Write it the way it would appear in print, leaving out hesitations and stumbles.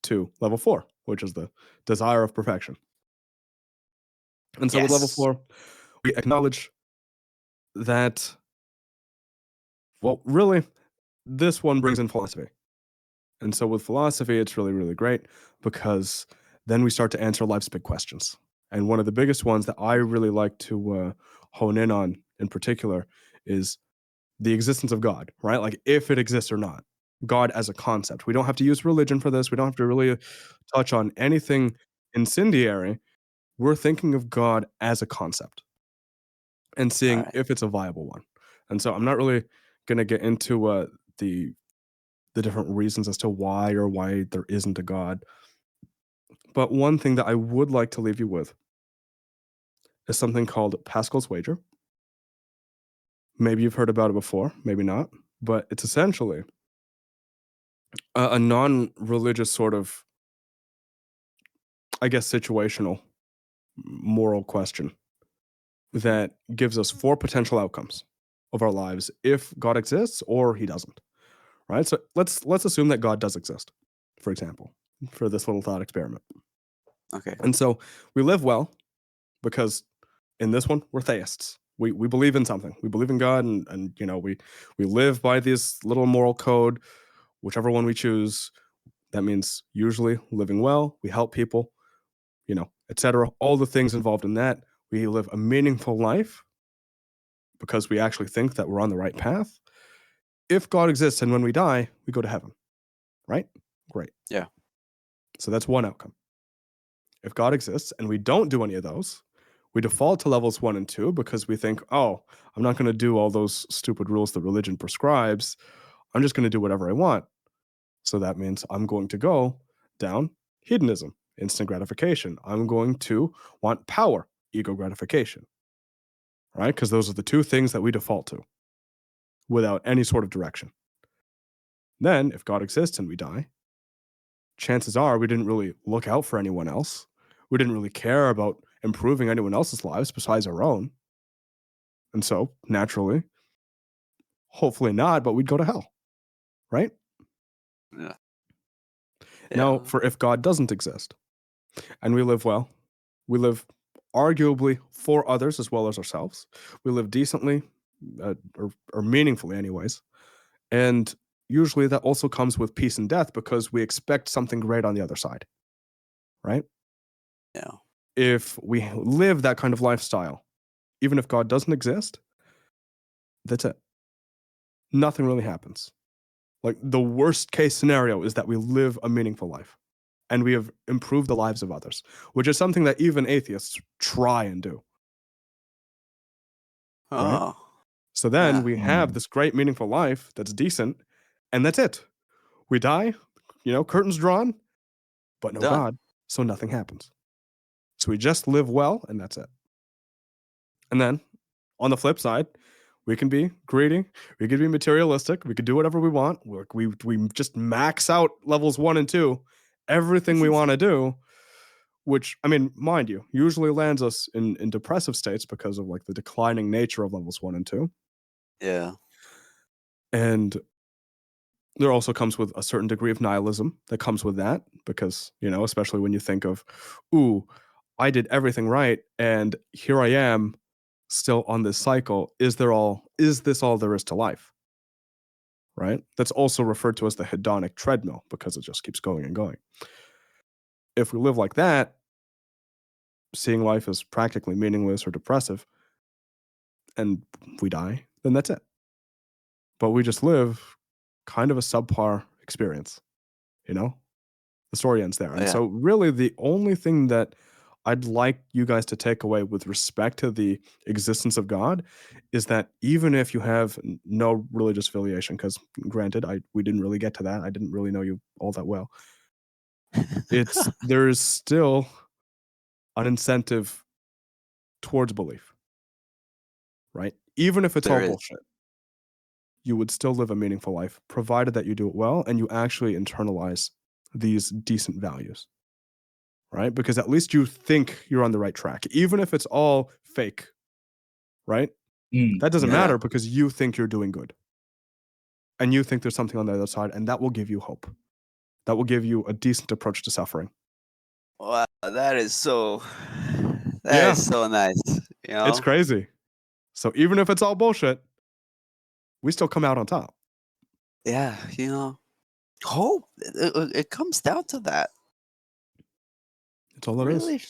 to level 4, which is the desire of perfection. And so with level Yes. 4, we acknowledge that, well, really, this one brings in philosophy. And so with philosophy, it's really, really great because then we start to answer life's big questions. And one of the biggest ones that I really like to hone in on in particular is the existence of God, right? Like if it exists or not. God as a concept. We don't have to use religion for this. We don't have to really touch on anything incendiary. We're thinking of God as a concept and All seeing right. if it's a viable one. And so I'm not really going to get into the the different reasons as to why there isn't a God. But one thing that I would like to leave you with is something called Pascal's wager. Maybe you've heard about it before, maybe not, but it's essentially a non-religious sort of, I guess, situational moral question Mhm. that gives us 4 potential outcomes of our lives if God exists or he doesn't, right? So let's assume that God does exist, for example, for this little thought experiment. Okay. And so we live well because in this one we're theists. We believe in something. We believe in God, and we live by this little moral code, whichever one we choose. That means usually living well, we help people, etc. All the things involved in that. We live a meaningful life because we actually think that we're on the right path. If God exists and when we die, we go to heaven, right? Great. Yeah. So that's one outcome. If God exists and we don't do any of those, we default to levels 1 and 2 because we think, oh, I'm not going to do all those stupid rules that religion prescribes. I'm just going to do whatever I want. So that means I'm going to go down hedonism, instant gratification. I'm going to want power, ego gratification, right? Because those are the two things that we default to without any sort of direction. Then, if God exists and we die, chances are we didn't really look out for anyone else. We didn't really care about improving anyone else's lives besides our own. And so, naturally, hopefully not, but we'd go to hell, right? Yeah. Now, Yeah. for if God doesn't exist and we live well, we live arguably for others as well as ourselves. We live decently, or meaningfully, anyways. And usually that also comes with peace and death because we expect something great on the other side, right? Yeah. If we live that kind of lifestyle, even if God doesn't exist, that's it. Nothing really happens. Like the worst case scenario is that we live a meaningful life and we have improved the lives of others, which is something that even atheists try and do, right? Oh. So then Yeah. we have this great meaningful life that's decent, and that's it. We die, curtains drawn, but no Done. God, so nothing happens. So we just live well, and that's it. And then on the flip side, we can be greedy, we could be materialistic, we could do whatever we want. We just max out levels 1 and 2, everything we want to do, which I mean, mind you, usually lands us in depressive states because of like the declining nature of levels 1 and 2. Yeah. And there also comes with a certain degree of nihilism that comes with that because, especially when you think of, ooh, I did everything right and here I am still on this cycle. Is this all there is to life? Right? That's also referred to as the hedonic treadmill because it just keeps going and going. If we live like that, seeing life as practically meaningless or depressive and we die, then that's it. But we just live kind of a subpar experience, you know? The story ends there. Oh, And yeah. so really the only thing that I'd like you guys to take away with respect to the existence of God is that even if you have no religious affiliation, because granted, we didn't really get to that. I didn't really know you all that well. There's still an incentive towards belief, right? Even if it's all There is. bullshit, you would still live a meaningful life, provided that you do it well and you actually internalize these decent values. Right? Because at least you think you're on the right track, even if it's all fake, right? That doesn't Yeah. Yeah. matter because you think you're doing good and you think there's something on the other side, and that will give you hope. that will give you a decent approach to suffering. Wow, that is so. That Yeah. is so nice. You know. It's crazy. So even if it's all bullshit, we still come out on top. Yeah, you know. Hope. It comes down to that. That's all it is. Really?